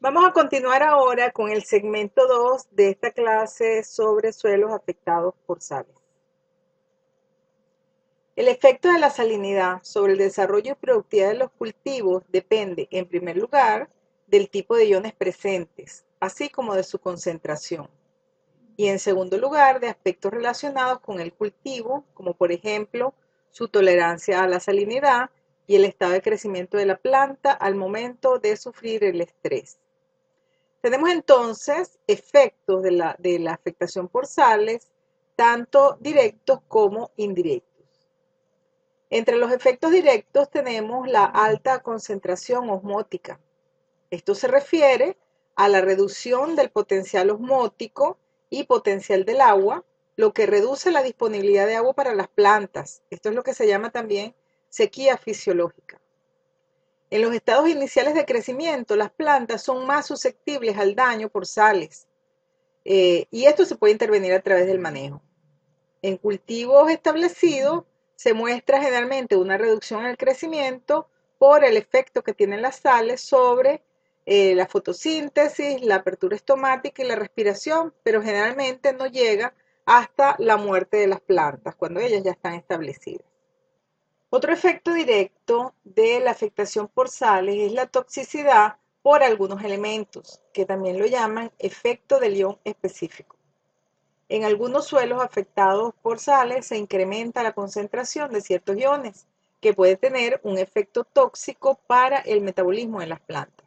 Vamos a continuar ahora con el segmento 2 de esta clase sobre suelos afectados por sales. El efecto de la salinidad sobre el desarrollo y productividad de los cultivos depende, en primer lugar, del tipo de iones presentes, así como de su concentración. Y en segundo lugar, de aspectos relacionados con el cultivo, como por ejemplo, su tolerancia a la salinidad y el estado de crecimiento de la planta al momento de sufrir el estrés. Tenemos entonces efectos de la afectación por sales, tanto directos como indirectos. Entre los efectos directos tenemos la alta concentración osmótica. Esto se refiere a la reducción del potencial osmótico y potencial del agua, lo que reduce la disponibilidad de agua para las plantas. Esto es lo que se llama también sequía fisiológica. En los estados iniciales de crecimiento, las plantas son más susceptibles al daño por sales, y esto se puede intervenir a través del manejo. En cultivos establecidos se muestra generalmente una reducción en el crecimiento por el efecto que tienen las sales sobre la fotosíntesis, la apertura estomática y la respiración, pero generalmente no llega hasta la muerte de las plantas, cuando ellas ya están establecidas. Otro efecto directo de la afectación por sales es la toxicidad por algunos elementos, que también lo llaman efecto del ion específico. En algunos suelos afectados por sales se incrementa la concentración de ciertos iones, que puede tener un efecto tóxico para el metabolismo de las plantas.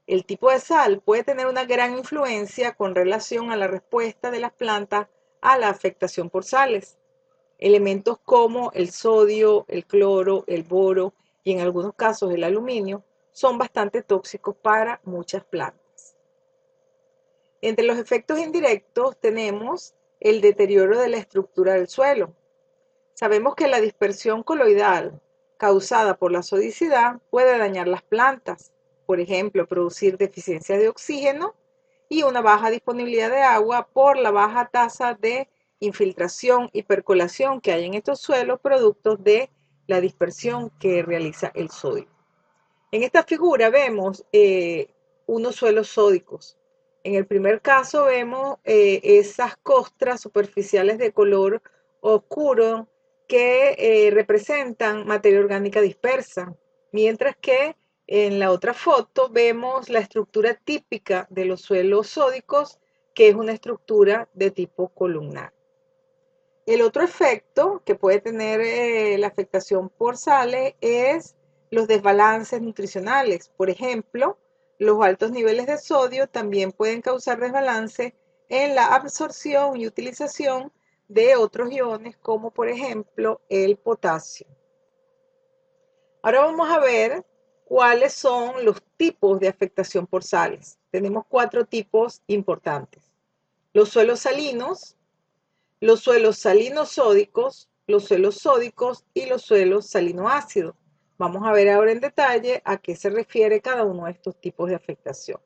El tipo de sal puede tener una gran influencia con relación a la respuesta de las plantas a la afectación por sales. Elementos como el sodio, el cloro, el boro y en algunos casos el aluminio son bastante tóxicos para muchas plantas. Entre los efectos indirectos tenemos el deterioro de la estructura del suelo. Sabemos que la dispersión coloidal causada por la sodicidad puede dañar las plantas, por ejemplo, producir deficiencia de oxígeno y una baja disponibilidad de agua por la baja tasa de infiltración y percolación que hay en estos suelos producto de la dispersión que realiza el sodio. En esta figura vemos unos suelos sódicos. En el primer caso vemos esas costras superficiales de color oscuro que representan materia orgánica dispersa, mientras que en la otra foto vemos la estructura típica de los suelos sódicos, que es una estructura de tipo columnar. El otro efecto que puede tener la afectación por sales es los desbalances nutricionales. Por ejemplo, los altos niveles de sodio también pueden causar desbalance en la absorción y utilización de otros iones, como por ejemplo el potasio. Ahora vamos a ver cuáles son los tipos de afectación por sales. Tenemos 4 tipos importantes: los suelos salinos, los suelos salinosódicos, los suelos sódicos y los suelos salinoácidos. Vamos a ver ahora en detalle a qué se refiere cada uno de estos tipos de afectación.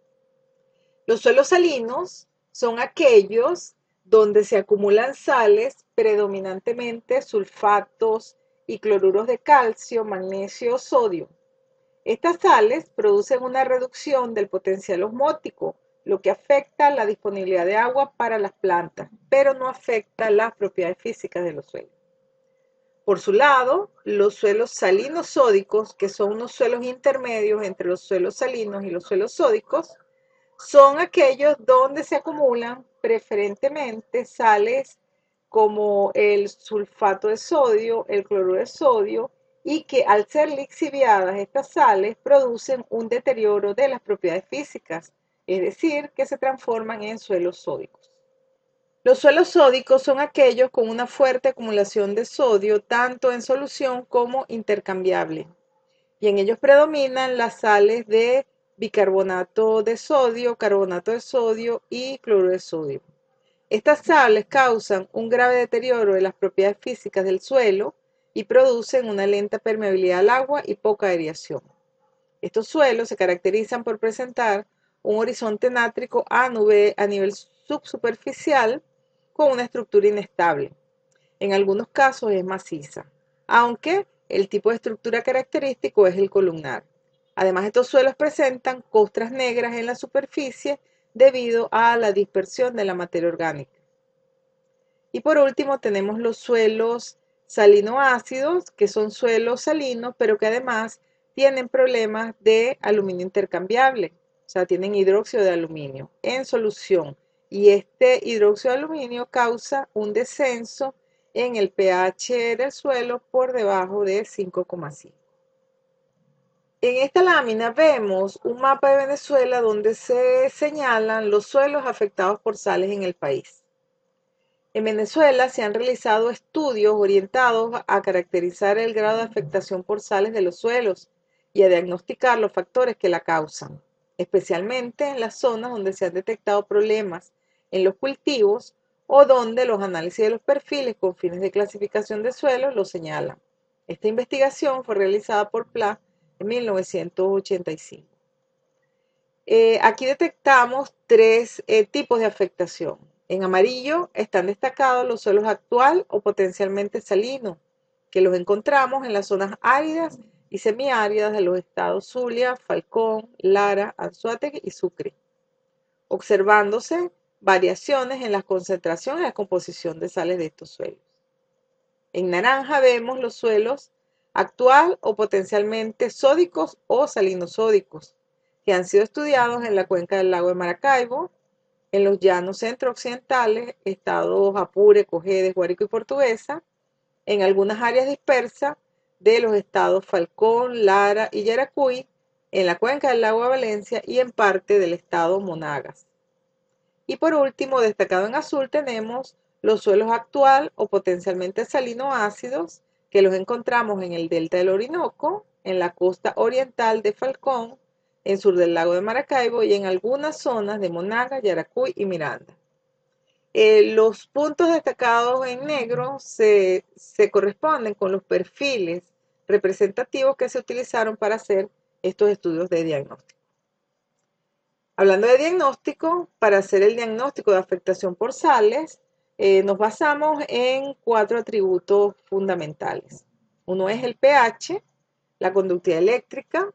Los suelos salinos son aquellos donde se acumulan sales, predominantemente sulfatos y cloruros de calcio, magnesio o sodio. Estas sales producen una reducción del potencial osmótico, lo que afecta la disponibilidad de agua para las plantas, pero no afecta las propiedades físicas de los suelos. Por su lado, los suelos salinosódicos, que son unos suelos intermedios entre los suelos salinos y los suelos sódicos, son aquellos donde se acumulan preferentemente sales como el sulfato de sodio, el cloruro de sodio, y que al ser lixiviadas estas sales producen un deterioro de las propiedades físicas, es decir, que se transforman en suelos sódicos. Los suelos sódicos son aquellos con una fuerte acumulación de sodio, tanto en solución como intercambiable, y en ellos predominan las sales de bicarbonato de sodio, carbonato de sodio y cloruro de sodio. Estas sales causan un grave deterioro de las propiedades físicas del suelo y producen una lenta permeabilidad al agua y poca aireación. Estos suelos se caracterizan por presentar un horizonte nátrico a nivel subsuperficial con una estructura inestable. En algunos casos es maciza, aunque el tipo de estructura característico es el columnar. Además, estos suelos presentan costras negras en la superficie debido a la dispersión de la materia orgánica. Y por último tenemos los suelos salinoácidos, que son suelos salinos, pero que además tienen problemas de aluminio intercambiable, o sea, tienen hidróxido de aluminio en solución. Y este hidróxido de aluminio causa un descenso en el pH del suelo por debajo de 5,5. En esta lámina vemos un mapa de Venezuela donde se señalan los suelos afectados por sales en el país. En Venezuela se han realizado estudios orientados a caracterizar el grado de afectación por sales de los suelos y a diagnosticar los factores que la causan, especialmente en las zonas donde se han detectado problemas en los cultivos o donde los análisis de los perfiles con fines de clasificación de suelos lo señalan. Esta investigación fue realizada por PLA en 1985. Aquí detectamos tres tipos de afectación. En amarillo están destacados los suelos actual o potencialmente salinos, que los encontramos en las zonas áridas y semiáridas de los estados Zulia, Falcón, Lara, Anzoátegui y Sucre, observándose variaciones en la concentración y la composición de sales de estos suelos. En naranja vemos los suelos actual o potencialmente sódicos o salinosódicos, que han sido estudiados en la cuenca del lago de Maracaibo, en los llanos centro-occidentales, estados Apure, Cojedes, Guárico y Portuguesa, en algunas áreas dispersas de los estados Falcón, Lara y Yaracuy, en la cuenca del lago de Valencia y en parte del estado Monagas. Y por último, destacado en azul, tenemos los suelos actual o potencialmente salinoácidos, que los encontramos en el delta del Orinoco, en la costa oriental de Falcón, en sur del lago de Maracaibo y en algunas zonas de Monagas, Yaracuy y Miranda. Los puntos destacados en negro se corresponden con los perfiles representativos que se utilizaron para hacer estos estudios de diagnóstico. Hablando de diagnóstico, para hacer el diagnóstico de afectación por sales, nos basamos en 4 atributos fundamentales. Uno es el pH, la conductividad eléctrica,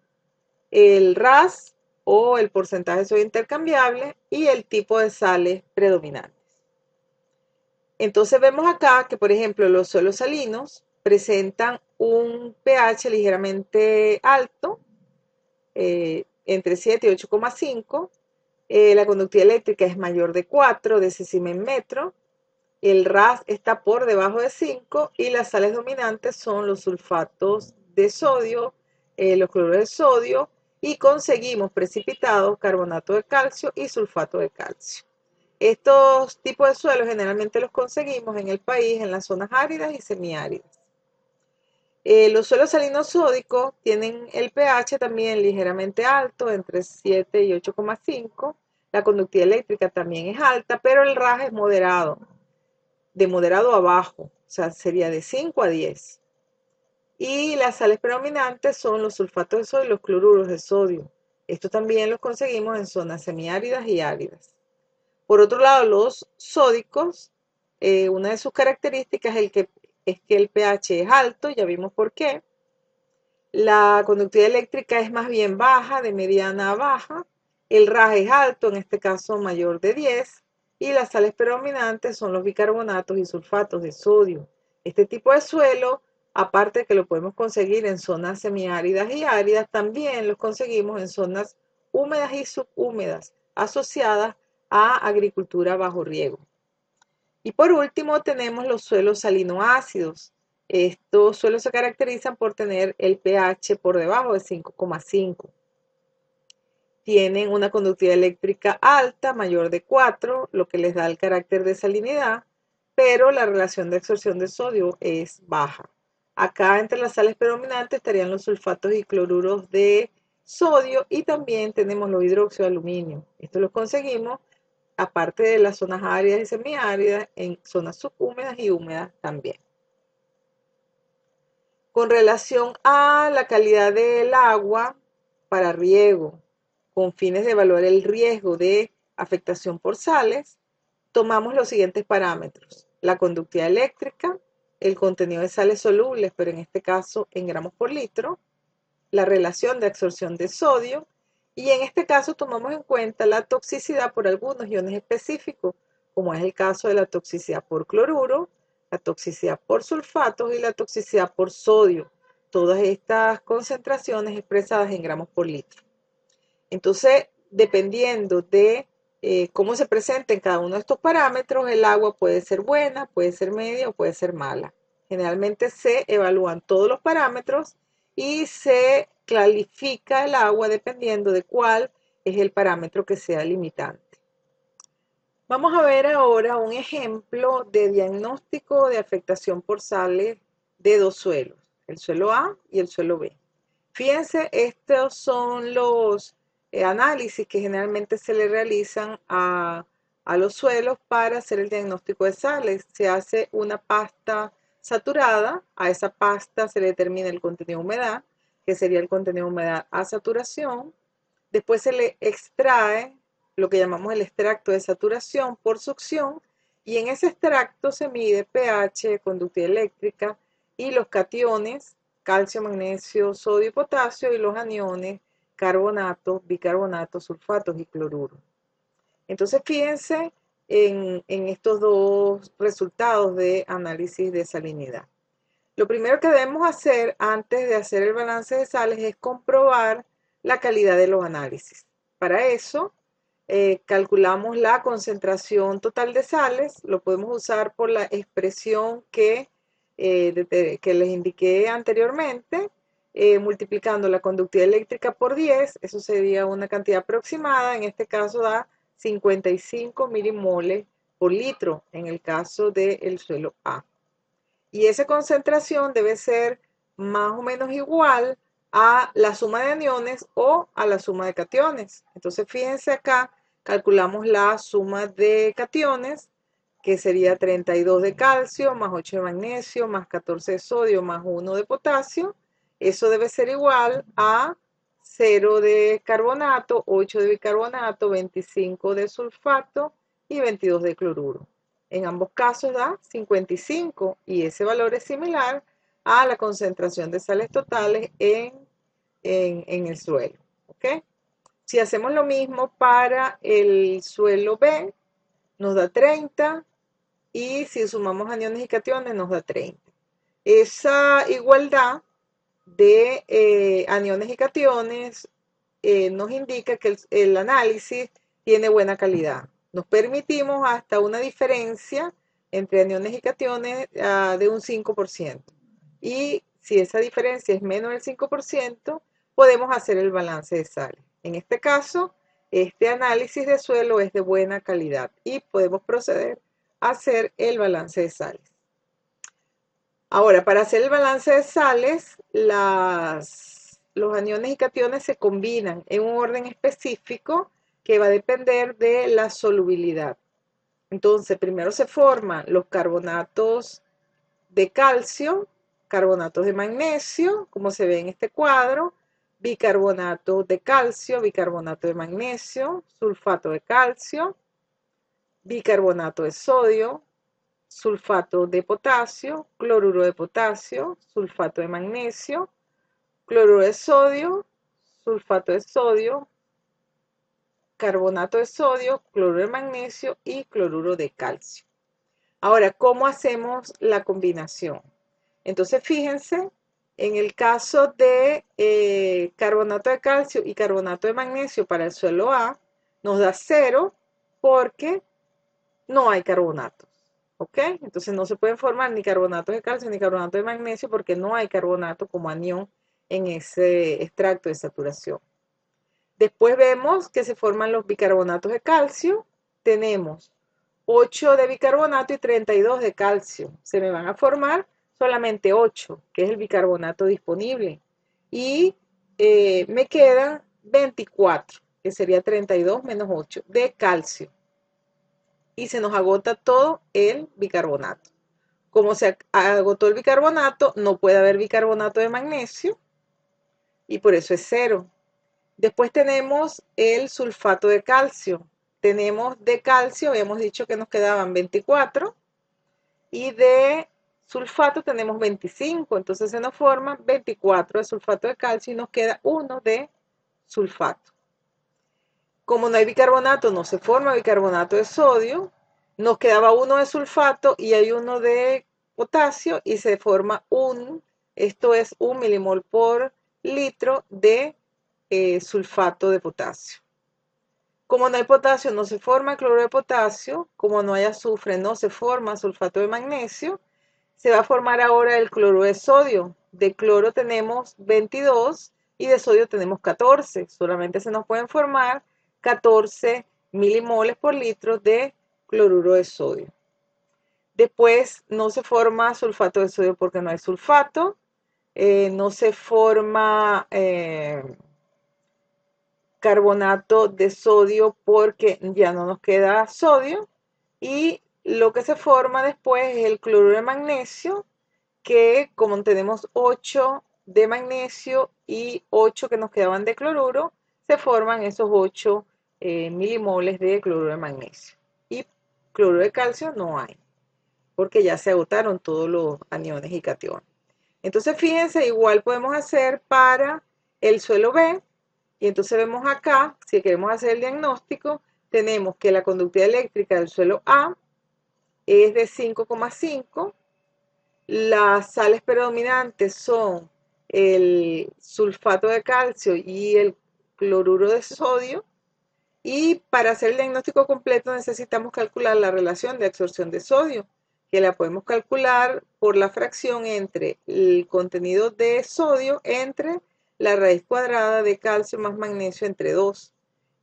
el RAS o el porcentaje de sodio intercambiable y el tipo de sales predominantes. Entonces vemos acá que, por ejemplo, los suelos salinos presentan un pH ligeramente alto, entre 7 y 8,5. La conductividad eléctrica es mayor de 4 décimas en metro. El RAS está por debajo de 5 y las sales dominantes son los sulfatos de sodio, los cloruros de sodio y conseguimos precipitados, carbonato de calcio y sulfato de calcio. Estos tipos de suelos generalmente los conseguimos en el país en las zonas áridas y semiáridas. Los suelos salinosódicos tienen el pH también ligeramente alto, entre 7 y 8,5. La conductividad eléctrica también es alta, pero el RAS es moderado, de moderado a bajo, o sea, sería de 5 a 10. Y las sales predominantes son los sulfatos de sodio y los cloruros de sodio. Estos también los conseguimos en zonas semiáridas y áridas. Por otro lado, los sódicos, una de sus características es que el pH es alto, ya vimos por qué. La conductividad eléctrica es más bien baja, de mediana a baja. El RAS es alto, en este caso mayor de 10. Y las sales predominantes son los bicarbonatos y sulfatos de sodio. Este tipo de suelo, aparte de que lo podemos conseguir en zonas semiáridas y áridas, también los conseguimos en zonas húmedas y subhúmedas asociadas a agricultura bajo riego. Y por último tenemos los suelos salinoácidos. Estos suelos se caracterizan por tener el pH por debajo de 5,5. Tienen una conductividad eléctrica alta, mayor de 4, lo que les da el carácter de salinidad, pero la relación de absorción de sodio es baja. Acá entre las sales predominantes estarían los sulfatos y cloruros de sodio y también tenemos los hidróxidos de aluminio. Estos los conseguimos aparte de las zonas áridas y semiáridas, en zonas subhúmedas y húmedas también. Con relación a la calidad del agua para riego, con fines de evaluar el riesgo de afectación por sales, tomamos los siguientes parámetros: la conductividad eléctrica, el contenido de sales solubles, pero en este caso en gramos por litro, la relación de absorción de sodio, y en este caso tomamos en cuenta la toxicidad por algunos iones específicos, como es el caso de la toxicidad por cloruro, la toxicidad por sulfatos y la toxicidad por sodio. Todas estas concentraciones expresadas en gramos por litro. Entonces, dependiendo de cómo se presenten cada uno de estos parámetros, el agua puede ser buena, puede ser media o puede ser mala. Generalmente se evalúan todos los parámetros y se clasifica el agua dependiendo de cuál es el parámetro que sea limitante. Vamos a ver ahora un ejemplo de diagnóstico de afectación por sales de dos suelos, el suelo A y el suelo B. Fíjense, estos son los análisis que generalmente se le realizan a los suelos para hacer el diagnóstico de sales. Se hace una pasta saturada, a esa pasta se le determina el contenido de humedad, que sería el contenido de humedad a saturación. Después se le extrae lo que llamamos el extracto de saturación por succión, y en ese extracto se mide pH, conductividad eléctrica y los cationes, calcio, magnesio, sodio y potasio, y los aniones, carbonatos, bicarbonatos, sulfatos y cloruro. Entonces fíjense en estos dos resultados de análisis de salinidad. Lo primero que debemos hacer antes de hacer el balance de sales es comprobar la calidad de los análisis. Para eso, calculamos la concentración total de sales. Lo podemos usar por la expresión que les indiqué anteriormente, multiplicando la conductividad eléctrica por 10. Eso sería una cantidad aproximada. En este caso da 55 milimoles por litro en el caso del suelo A. Y esa concentración debe ser más o menos igual a la suma de aniones o a la suma de cationes. Entonces, fíjense acá, calculamos la suma de cationes, que sería 32 de calcio, más 8 de magnesio, más 14 de sodio, más 1 de potasio. Eso debe ser igual a 0 de carbonato, 8 de bicarbonato, 25 de sulfato y 22 de cloruro. En ambos casos da 55, y ese valor es similar a la concentración de sales totales en el suelo. ¿Okay? Si hacemos lo mismo para el suelo B, nos da 30, y si sumamos aniones y cationes nos da 30. Esa igualdad de aniones y cationes nos indica que el análisis tiene buena calidad. Nos permitimos hasta una diferencia entre aniones y cationes de un 5%. Y si esa diferencia es menos del 5%, podemos hacer el balance de sales. En este caso, este análisis de suelo es de buena calidad y podemos proceder a hacer el balance de sales. Ahora, para hacer el balance de sales, los aniones y cationes se combinan en un orden específico que va a depender de la solubilidad. Entonces, primero se forman los carbonatos de calcio, carbonatos de magnesio, como se ve en este cuadro, bicarbonato de calcio, bicarbonato de magnesio, sulfato de calcio, bicarbonato de sodio, sulfato de potasio, cloruro de potasio, sulfato de magnesio, cloruro de sodio, sulfato de sodio, carbonato de sodio, cloruro de magnesio y cloruro de calcio. Ahora, ¿cómo hacemos la combinación? Entonces, fíjense, en el caso de carbonato de calcio y carbonato de magnesio para el suelo A, nos da 0 porque no hay carbonatos. ¿Ok? Entonces no se pueden formar ni carbonatos de calcio ni carbonato de magnesio porque no hay carbonato como anión en ese extracto de saturación. Después vemos que se forman los bicarbonatos de calcio. Tenemos 8 de bicarbonato y 32 de calcio. Se me van a formar solamente 8, que es el bicarbonato disponible. Y me quedan 24, que sería 32 menos 8 de calcio. Y se nos agota todo el bicarbonato. Como se agotó el bicarbonato, no puede haber bicarbonato de magnesio y por eso es 0. Después tenemos el sulfato de calcio. Tenemos de calcio, habíamos dicho que nos quedaban 24, y de sulfato tenemos 25, entonces se nos forman 24 de sulfato de calcio y nos queda 1 de sulfato. Como no hay bicarbonato, no se forma bicarbonato de sodio, nos quedaba 1 de sulfato y hay 1 de potasio y se forma esto es 1 milimol por litro de sulfato de potasio. Como no hay potasio, no se forma cloruro de potasio. Como no hay azufre, no se forma sulfato de magnesio. Se va a formar ahora el cloruro de sodio. De cloro tenemos 22 y de sodio tenemos 14. Solamente se nos pueden formar 14 milimoles por litro de cloruro de sodio. Después no se forma sulfato de sodio porque no hay sulfato. No se forma carbonato de sodio porque ya no nos queda sodio. Y lo que se forma después es el cloruro de magnesio, que como tenemos 8 de magnesio y 8 que nos quedaban de cloruro, se forman esos 8 milimoles de cloruro de magnesio. Y cloruro de calcio no hay, porque ya se agotaron todos los aniones y cationes. Entonces fíjense, igual podemos hacer para el suelo B. Y entonces vemos acá, si queremos hacer el diagnóstico, tenemos que la conductividad eléctrica del suelo A es de 5,5. Las sales predominantes son el sulfato de calcio y el cloruro de sodio. Y para hacer el diagnóstico completo necesitamos calcular la relación de absorción de sodio, que la podemos calcular por la fracción entre el contenido de sodio entre la raíz cuadrada de calcio más magnesio entre 2.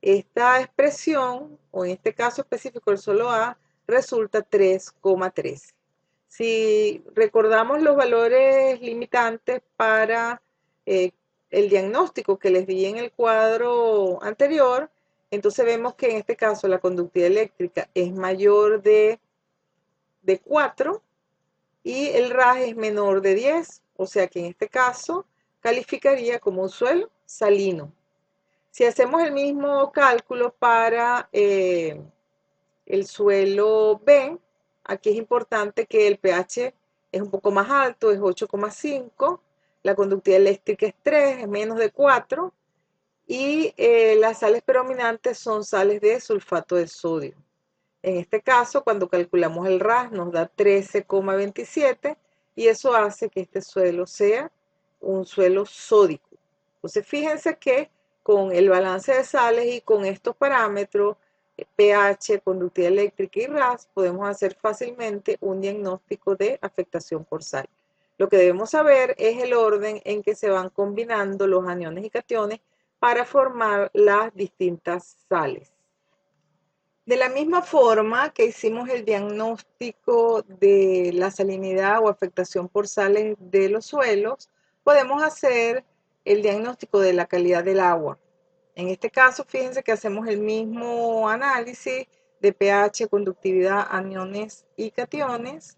Esta expresión, o en este caso específico el suelo A, resulta 3,3. Si recordamos los valores limitantes para el diagnóstico que les di en el cuadro anterior, entonces vemos que en este caso la conductividad eléctrica es mayor de 4 y el RAS es menor de 10, o sea que en este caso calificaría como un suelo salino. Si hacemos el mismo cálculo para el suelo B, aquí es importante que el pH es un poco más alto, es 8,5, la conductividad eléctrica es 3, es menos de 4, y las sales predominantes son sales de sulfato de sodio. En este caso, cuando calculamos el RAS, nos da 13,27 y eso hace que este suelo sea un suelo sódico. Entonces, fíjense que con el balance de sales y con estos parámetros, pH, conductividad eléctrica y RAS, podemos hacer fácilmente un diagnóstico de afectación por sal. Lo que debemos saber es el orden en que se van combinando los aniones y cationes para formar las distintas sales. De la misma forma que hicimos el diagnóstico de la salinidad o afectación por sales de los suelos, podemos hacer el diagnóstico de la calidad del agua. En este caso, fíjense que hacemos el mismo análisis de pH, conductividad, aniones y cationes.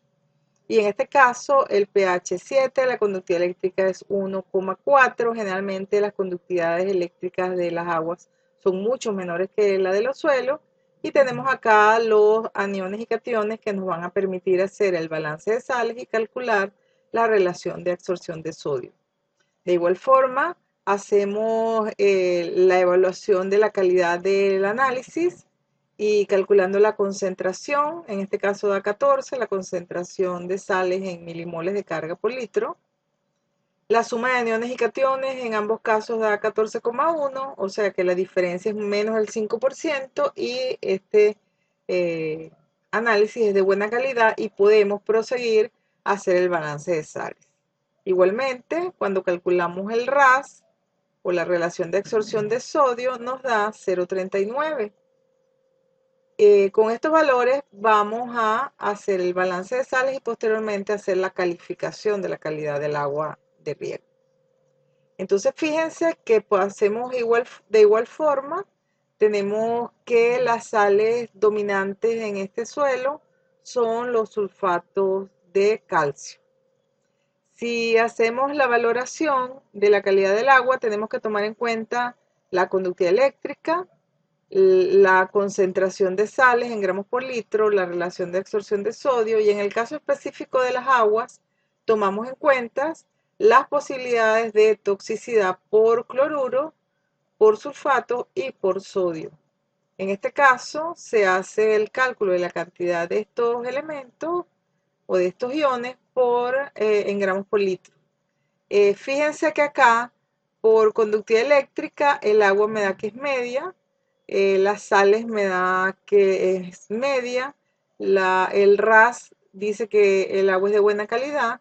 Y en este caso, el pH es 7, la conductividad eléctrica es 1,4. Generalmente las conductividades eléctricas de las aguas son mucho menores que la de los suelos. Y tenemos acá los aniones y cationes que nos van a permitir hacer el balance de sales y calcular la relación de absorción de sodio. De igual forma, hacemos la evaluación de la calidad del análisis y calculando la concentración, en este caso da 14, la concentración de sales en milimoles de carga por litro. La suma de aniones y cationes en ambos casos da 14,1, o sea que la diferencia es menos del 5% y este análisis es de buena calidad y podemos proseguir a hacer el balance de sales. Igualmente, cuando calculamos el RAS o la relación de absorción de sodio nos da 0,39. Con estos valores vamos a hacer el balance de sales y posteriormente hacer la calificación de la calidad del agua de riego. Entonces fíjense que hacemos de igual forma, tenemos que las sales dominantes en este suelo son los sulfatos de calcio. Si hacemos la valoración de la calidad del agua, tenemos que tomar en cuenta la conductividad eléctrica, la concentración de sales en gramos por litro, la relación de absorción de sodio y en el caso específico de las aguas, tomamos en cuenta las posibilidades de toxicidad por cloruro, por sulfato y por sodio. En este caso, se hace el cálculo de la cantidad de estos elementos o de estos iones en gramos por litro. Fíjense que acá, por conductividad eléctrica, el agua me da que es media, las sales me da que es media, el RAS dice que el agua es de buena calidad,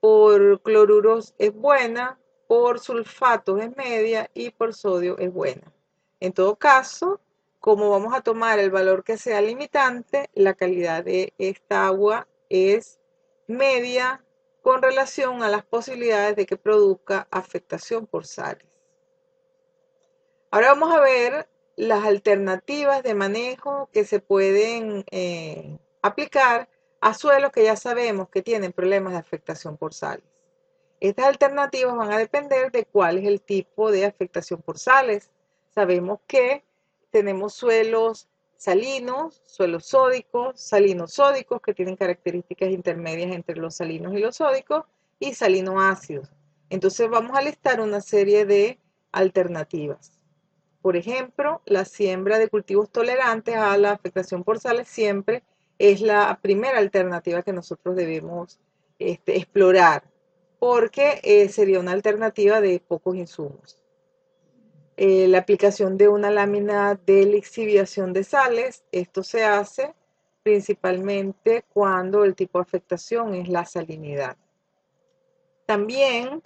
por cloruros es buena, por sulfatos es media y por sodio es buena. En todo caso, como vamos a tomar el valor que sea limitante, la calidad de esta agua es media con relación a las posibilidades de que produzca afectación por sales. Ahora vamos a ver las alternativas de manejo que se pueden aplicar a suelos que ya sabemos que tienen problemas de afectación por sales. Estas alternativas van a depender de cuál es el tipo de afectación por sales. Sabemos que tenemos suelos salinos, suelos sódicos, salinosódicos, que tienen características intermedias entre los salinos y los sódicos, y salinoácidos. Entonces vamos a listar una serie de alternativas. Por ejemplo, la siembra de cultivos tolerantes a la afectación por sales siempre es la primera alternativa que nosotros debemos explorar, porque sería una alternativa de pocos insumos. La aplicación de una lámina de lixiviación de sales, esto se hace principalmente cuando el tipo de afectación es la salinidad. También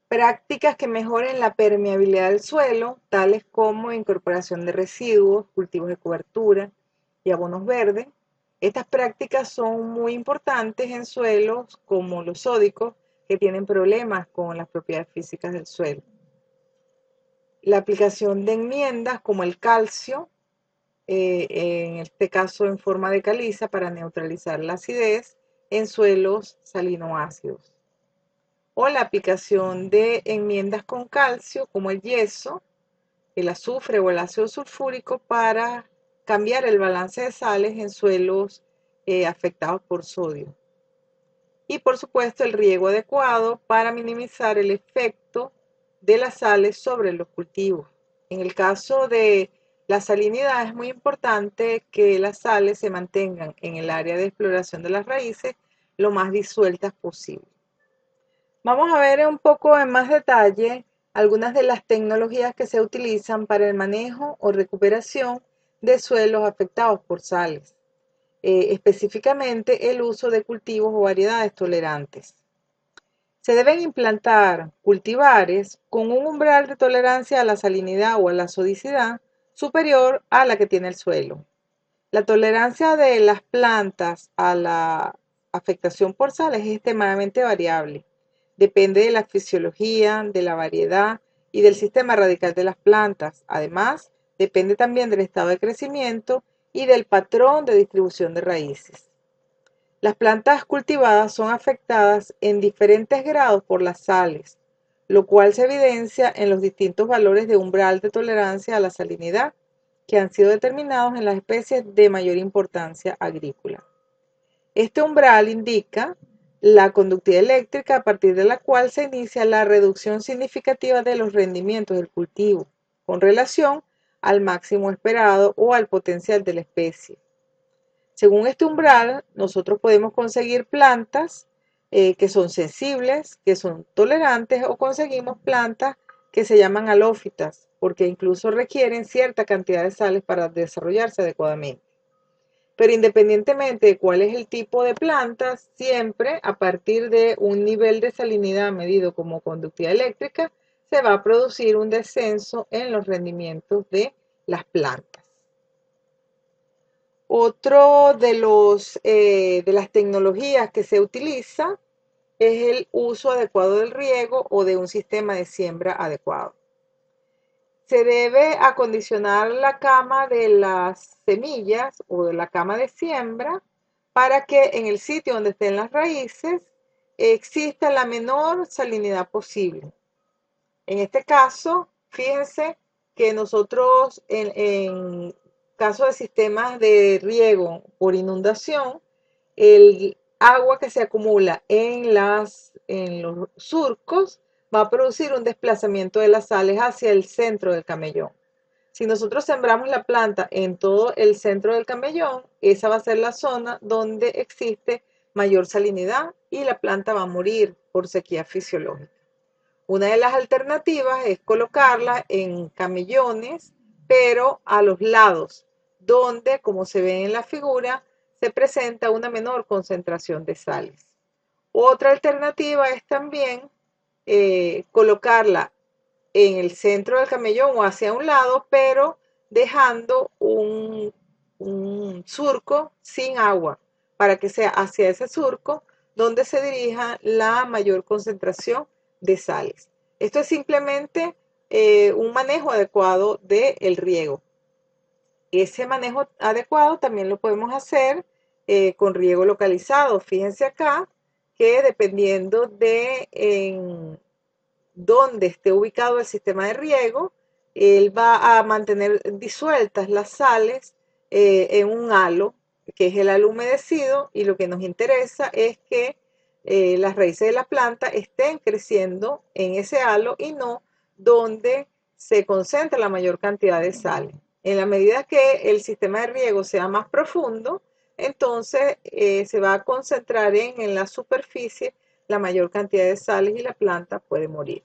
prácticas que mejoren la permeabilidad del suelo, tales como incorporación de residuos, cultivos de cobertura y abonos verdes. Estas prácticas son muy importantes en suelos como los sódicos, que tienen problemas con las propiedades físicas del suelo. La aplicación de enmiendas como el calcio, en este caso en forma de caliza para neutralizar la acidez en suelos salinoácidos. O la aplicación de enmiendas con calcio como el yeso, el azufre o el ácido sulfúrico para cambiar el balance de sales en suelos afectados por sodio. Y por supuesto el riego adecuado para minimizar el efecto de las sales sobre los cultivos. En el caso de la salinidad es muy importante que las sales se mantengan en el área de exploración de las raíces lo más disueltas posible. Vamos a ver un poco en más detalle algunas de las tecnologías que se utilizan para el manejo o recuperación de suelos afectados por sales. Específicamente el uso de cultivos o variedades tolerantes. Se deben implantar cultivares con un umbral de tolerancia a la salinidad o a la sodicidad superior a la que tiene el suelo. La tolerancia de las plantas a la afectación por sales es extremadamente variable. Depende de la fisiología, de la variedad y del sistema radical de las plantas. Además, depende también del estado de crecimiento y del patrón de distribución de raíces. Las plantas cultivadas son afectadas en diferentes grados por las sales, lo cual se evidencia en los distintos valores de umbral de tolerancia a la salinidad que han sido determinados en las especies de mayor importancia agrícola. Este umbral indica la conductividad eléctrica a partir de la cual se inicia la reducción significativa de los rendimientos del cultivo con relación al máximo esperado o al potencial de la especie. Según este umbral, nosotros podemos conseguir plantas que son sensibles, que son tolerantes, o conseguimos plantas que se llaman halófitas, porque incluso requieren cierta cantidad de sales para desarrollarse adecuadamente. Pero independientemente de cuál es el tipo de plantas, siempre a partir de un nivel de salinidad medido como conductividad eléctrica, se va a producir un descenso en los rendimientos de las plantas. Otro de las tecnologías que se utiliza es el uso adecuado del riego o de un sistema de siembra adecuado. Se debe acondicionar la cama de las semillas o de la cama de siembra para que en el sitio donde estén las raíces exista la menor salinidad posible. En este caso, fíjense que nosotros en caso de sistemas de riego por inundación, el agua que se acumula en los surcos va a producir un desplazamiento de las sales hacia el centro del camellón. Si nosotros sembramos la planta en todo el centro del camellón, esa va a ser la zona donde existe mayor salinidad y la planta va a morir por sequía fisiológica. Una de las alternativas es colocarla en camellones, pero a los lados, donde, como se ve en la figura, se presenta una menor concentración de sales. Otra alternativa es también colocarla en el centro del camellón o hacia un lado, pero dejando un surco sin agua, para que sea hacia ese surco donde se dirija la mayor concentración de sales. Esto es simplemente un manejo adecuado del riego. Ese manejo adecuado también lo podemos hacer con riego localizado. Fíjense acá que dependiendo de donde esté ubicado el sistema de riego, él va a mantener disueltas las sales en un halo, que es el halo humedecido, y lo que nos interesa es que las raíces de la planta estén creciendo en ese halo y no donde se concentra la mayor cantidad de sales. En la medida que el sistema de riego sea más profundo, entonces se va a concentrar en la superficie la mayor cantidad de sales y la planta puede morir.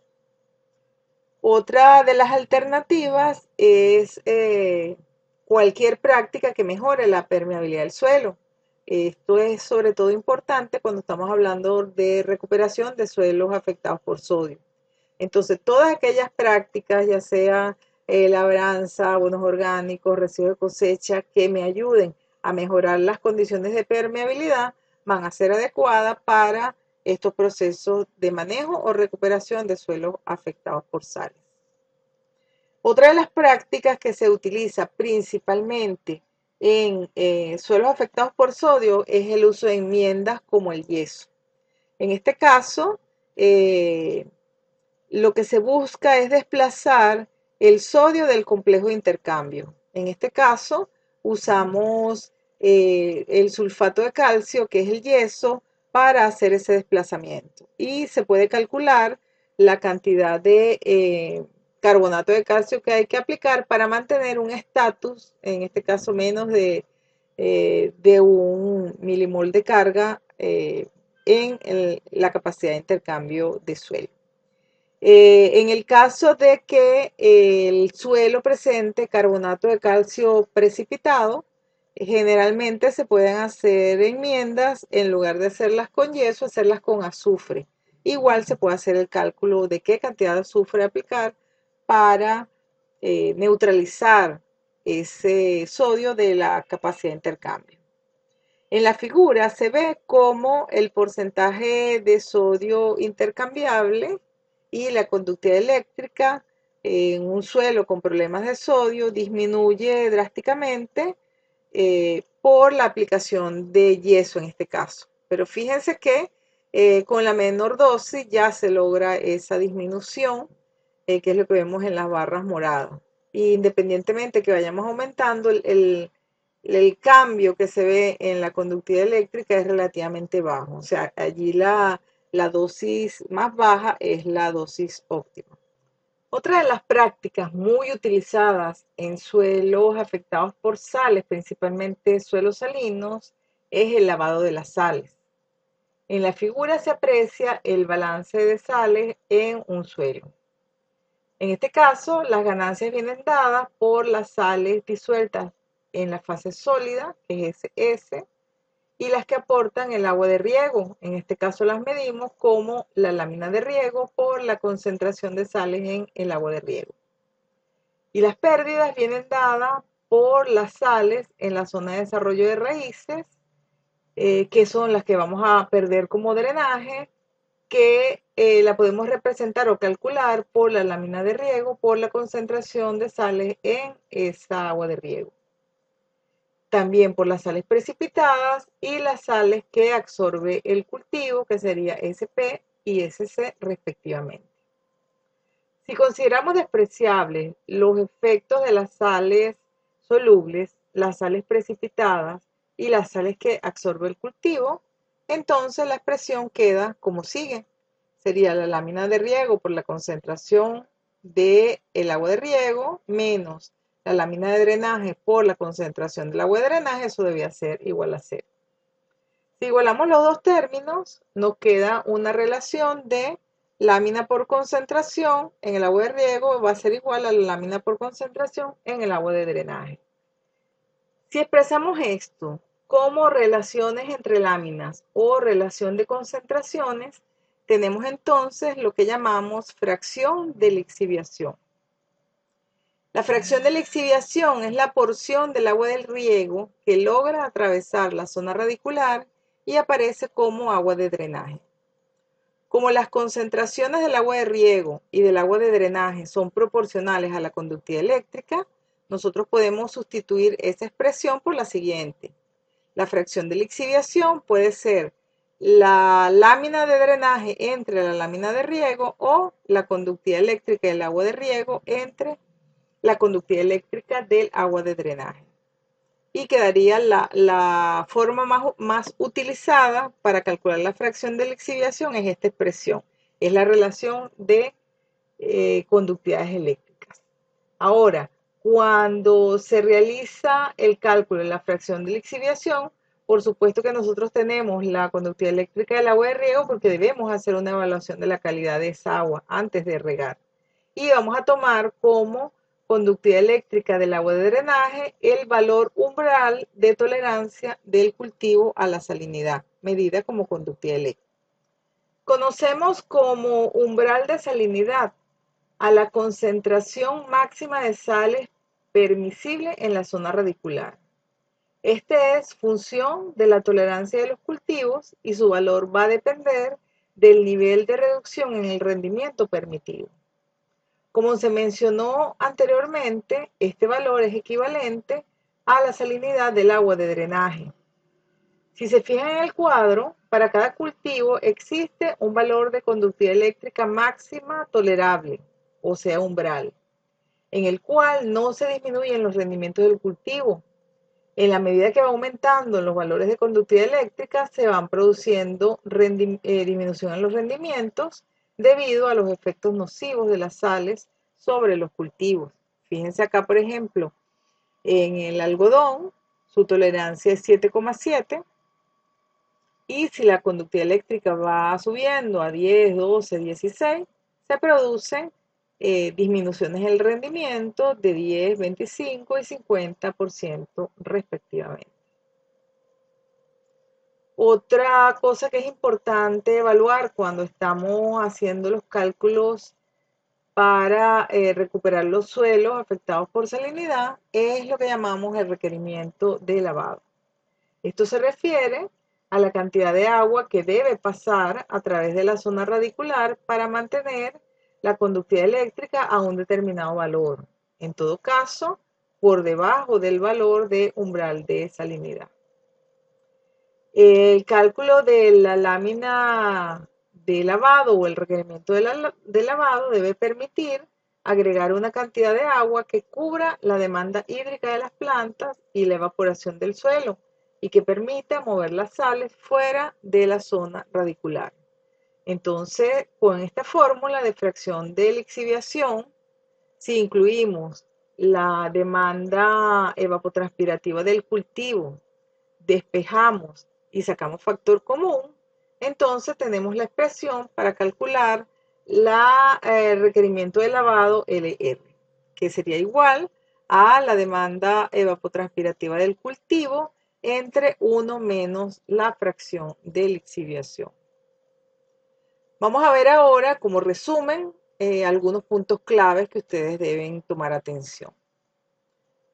Otra de las alternativas es cualquier práctica que mejore la permeabilidad del suelo. Esto es sobre todo importante cuando estamos hablando de recuperación de suelos afectados por sodio. Entonces, todas aquellas prácticas, ya sea labranza, abonos orgánicos, residuos de cosecha, que me ayuden a mejorar las condiciones de permeabilidad, van a ser adecuadas para estos procesos de manejo o recuperación de suelos afectados por sales. Otra de las prácticas que se utiliza principalmente en suelos afectados por sodio es el uso de enmiendas como el yeso. En este caso, lo que se busca es desplazar el sodio del complejo de intercambio. En este caso, usamos el sulfato de calcio, que es el yeso, para hacer ese desplazamiento. Y se puede calcular la cantidad de carbonato de calcio que hay que aplicar para mantener un estatus, en este caso menos de 1 milimol de carga en la capacidad de intercambio de suelo. En el caso de que el suelo presente carbonato de calcio precipitado, generalmente se pueden hacer enmiendas, en lugar de hacerlas con yeso, hacerlas con azufre. Igual se puede hacer el cálculo de qué cantidad de azufre aplicar para neutralizar ese sodio de la capacidad de intercambio. En la figura se ve cómo el porcentaje de sodio intercambiable y la conductividad eléctrica en un suelo con problemas de sodio disminuye drásticamente por la aplicación de yeso en este caso. Pero fíjense que con la menor dosis ya se logra esa disminución, que es lo que vemos en las barras moradas. Independientemente que vayamos aumentando, el cambio que se ve en la conductividad eléctrica es relativamente bajo. O sea, allí la dosis más baja es la dosis óptima. Otra de las prácticas muy utilizadas en suelos afectados por sales, principalmente suelos salinos, es el lavado de las sales. En la figura se aprecia el balance de sales en un suelo. En este caso, las ganancias vienen dadas por las sales disueltas en la fase sólida, que es SS, y las que aportan el agua de riego. En este caso las medimos como la lámina de riego por la concentración de sales en el agua de riego. Y las pérdidas vienen dadas por las sales en la zona de desarrollo de raíces, que son las que vamos a perder como drenaje, que la podemos representar o calcular por la lámina de riego, por la concentración de sales en esa agua de riego. También por las sales precipitadas y las sales que absorbe el cultivo, que sería SP y SC respectivamente. Si consideramos despreciables los efectos de las sales solubles, las sales precipitadas y las sales que absorbe el cultivo, entonces la expresión queda como sigue. Sería la lámina de riego por la concentración del agua de riego menos la lámina de drenaje por la concentración del agua de drenaje, eso debía ser igual a cero. Si igualamos los dos términos, nos queda una relación de lámina por concentración en el agua de riego va a ser igual a la lámina por concentración en el agua de drenaje. Si expresamos esto como relaciones entre láminas o relación de concentraciones, tenemos entonces lo que llamamos fracción de lixiviación. La fracción de lixiviación es la porción del agua del riego que logra atravesar la zona radicular y aparece como agua de drenaje. Como las concentraciones del agua de riego y del agua de drenaje son proporcionales a la conductividad eléctrica, nosotros podemos sustituir esa expresión por la siguiente. La fracción de lixiviación puede ser la lámina de drenaje entre la lámina de riego o la conductividad eléctrica del agua de riego entre la conductividad eléctrica del agua de drenaje. Y quedaría la forma más utilizada para calcular la fracción de lixiviación es esta expresión. Es la relación de conductividades eléctricas. Ahora, cuando se realiza el cálculo de la fracción de lixiviación, por supuesto que nosotros tenemos la conductividad eléctrica del agua de riego porque debemos hacer una evaluación de la calidad de esa agua antes de regar. Y vamos a tomar como conductividad eléctrica del agua de drenaje el valor umbral de tolerancia del cultivo a la salinidad, medida como conductividad eléctrica. Conocemos como umbral de salinidad a la concentración máxima de sales permisible en la zona radicular. Este es función de la tolerancia de los cultivos y su valor va a depender del nivel de reducción en el rendimiento permitido. Como se mencionó anteriormente, este valor es equivalente a la salinidad del agua de drenaje. Si se fijan en el cuadro, para cada cultivo existe un valor de conductividad eléctrica máxima tolerable, o sea, umbral, en el cual no se disminuyen los rendimientos del cultivo. En la medida que va aumentando los valores de conductividad eléctrica, se van produciendo disminución en los rendimientos debido a los efectos nocivos de las sales sobre los cultivos. Fíjense acá, por ejemplo, en el algodón, su tolerancia es 7,7 y si la conductividad eléctrica va subiendo a 10, 12, 16, se producen disminuciones en el rendimiento de 10, 25 y 50% respectivamente. Otra cosa que es importante evaluar cuando estamos haciendo los cálculos para recuperar los suelos afectados por salinidad es lo que llamamos el requerimiento de lavado. Esto se refiere a la cantidad de agua que debe pasar a través de la zona radicular para mantener la conductividad eléctrica a un determinado valor. En todo caso, por debajo del valor de umbral de salinidad. El cálculo de la lámina de lavado o el requerimiento de lavado debe permitir agregar una cantidad de agua que cubra la demanda hídrica de las plantas y la evaporación del suelo y que permita mover las sales fuera de la zona radicular. Entonces, con esta fórmula de fracción de lixiviación, si incluimos la demanda evapotranspirativa del cultivo, despejamos y sacamos factor común, entonces tenemos la expresión para calcular el requerimiento de lavado LR, que sería igual a la demanda evapotranspirativa del cultivo entre 1 menos la fracción de lixiviación. Vamos a ver ahora, como resumen, algunos puntos claves que ustedes deben tomar atención.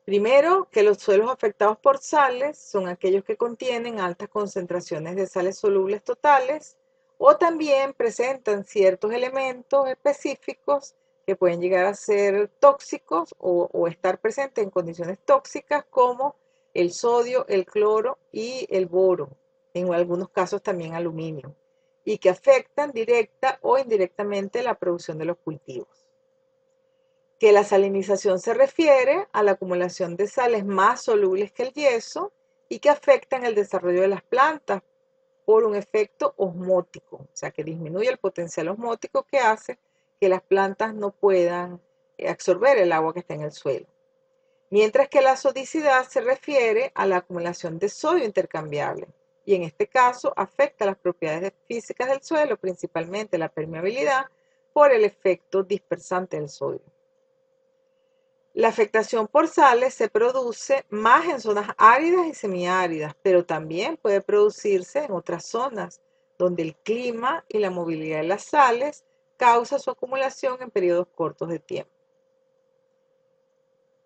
Primero, que los suelos afectados por sales son aquellos que contienen altas concentraciones de sales solubles totales o también presentan ciertos elementos específicos que pueden llegar a ser tóxicos o estar presentes en condiciones tóxicas como el sodio, el cloro y el boro, en algunos casos también aluminio, y que afectan directa o indirectamente la producción de los cultivos. que la salinización se refiere a la acumulación de sales más solubles que el yeso y que afectan el desarrollo de las plantas por un efecto osmótico, o sea, que disminuye el potencial osmótico que hace que las plantas no puedan absorber el agua que está en el suelo. Mientras que la sodicidad se refiere a la acumulación de sodio intercambiable y en este caso afecta las propiedades físicas del suelo, principalmente la permeabilidad, por el efecto dispersante del sodio. La afectación por sales se produce más en zonas áridas y semiáridas, pero también puede producirse en otras zonas donde el clima y la movilidad de las sales causa su acumulación en periodos cortos de tiempo.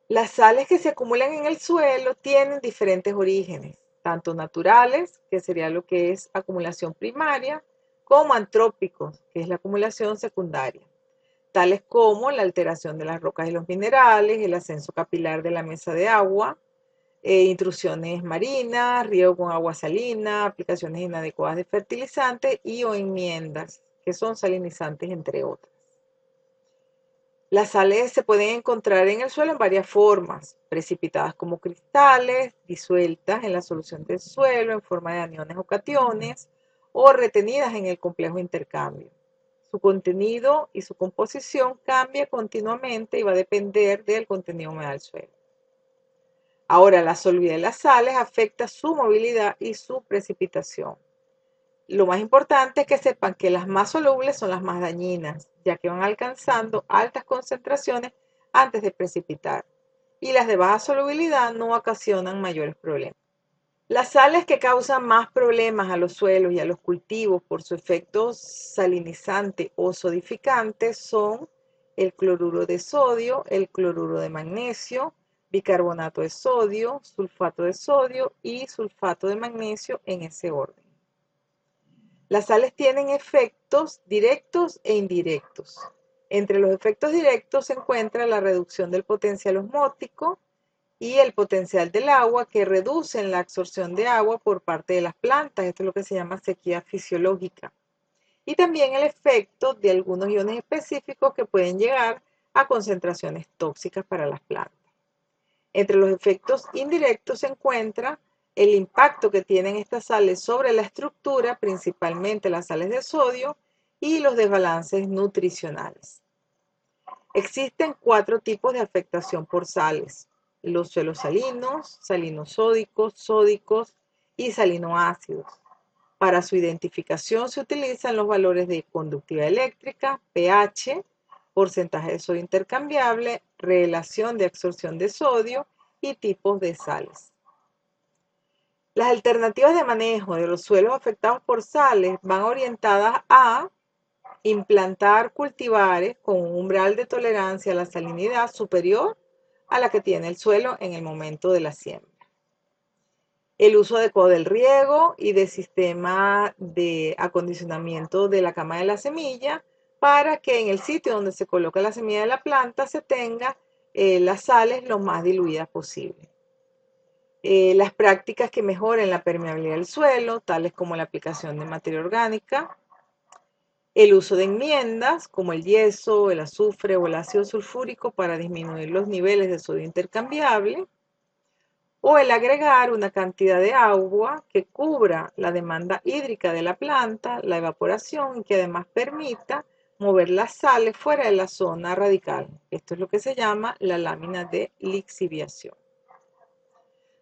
Las sales que se acumulan en el suelo tienen diferentes orígenes, tanto naturales, que sería lo que es acumulación primaria, como antrópicos, que es la acumulación secundaria, tales como la alteración de las rocas y los minerales, el ascenso capilar de la mesa de agua, intrusiones marinas, riego con agua salina, aplicaciones inadecuadas de fertilizantes y o enmiendas, que son salinizantes, entre otras. Las sales se pueden encontrar en el suelo en varias formas, precipitadas como cristales, disueltas en la solución del suelo en forma de aniones o cationes, o retenidas en el complejo de intercambio. Su contenido y su composición cambia continuamente y va a depender del contenido humedad del suelo. Ahora, la solubilidad de las sales afecta su movilidad y su precipitación. Lo más importante es que sepan que las más solubles son las más dañinas, ya que van alcanzando altas concentraciones antes de precipitar, y las de baja solubilidad no ocasionan mayores problemas. Las sales que causan más problemas a los suelos y a los cultivos por su efecto salinizante o sodificante son el cloruro de sodio, el cloruro de magnesio, bicarbonato de sodio, sulfato de sodio y sulfato de magnesio en ese orden. Las sales tienen efectos directos e indirectos. Entre los efectos directos se encuentra la reducción del potencial osmótico y el potencial del agua que reducen la absorción de agua por parte de las plantas. Esto es lo que se llama sequía fisiológica. Y también el efecto de algunos iones específicos que pueden llegar a concentraciones tóxicas para las plantas. Entre los efectos indirectos se encuentra el impacto que tienen estas sales sobre la estructura, principalmente las sales de sodio, y los desbalances nutricionales. Existen 4 tipos de afectación por sales: los suelos salinos, salinosódicos, sódicos y salinoácidos. Para su identificación se utilizan los valores de conductividad eléctrica, pH, porcentaje de sodio intercambiable, relación de absorción de sodio y tipos de sales. Las alternativas de manejo de los suelos afectados por sales van orientadas a implantar cultivares con un umbral de tolerancia a la salinidad superior a la que tiene el suelo en el momento de la siembra. El uso adecuado del riego y del sistema de acondicionamiento de la cama de la semilla para que en el sitio donde se coloca la semilla de la planta se tenga las sales lo más diluidas posible. Las prácticas que mejoren la permeabilidad del suelo, tales como la aplicación de materia orgánica, el uso de enmiendas como el yeso, el azufre o el ácido sulfúrico para disminuir los niveles de sodio intercambiable, o el agregar una cantidad de agua que cubra la demanda hídrica de la planta, la evaporación y que además permita mover las sales fuera de la zona radical. Esto es lo que se llama la lámina de lixiviación.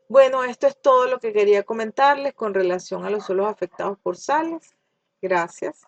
Bueno, esto es todo lo que quería comentarles con relación a los suelos afectados por sales. Gracias.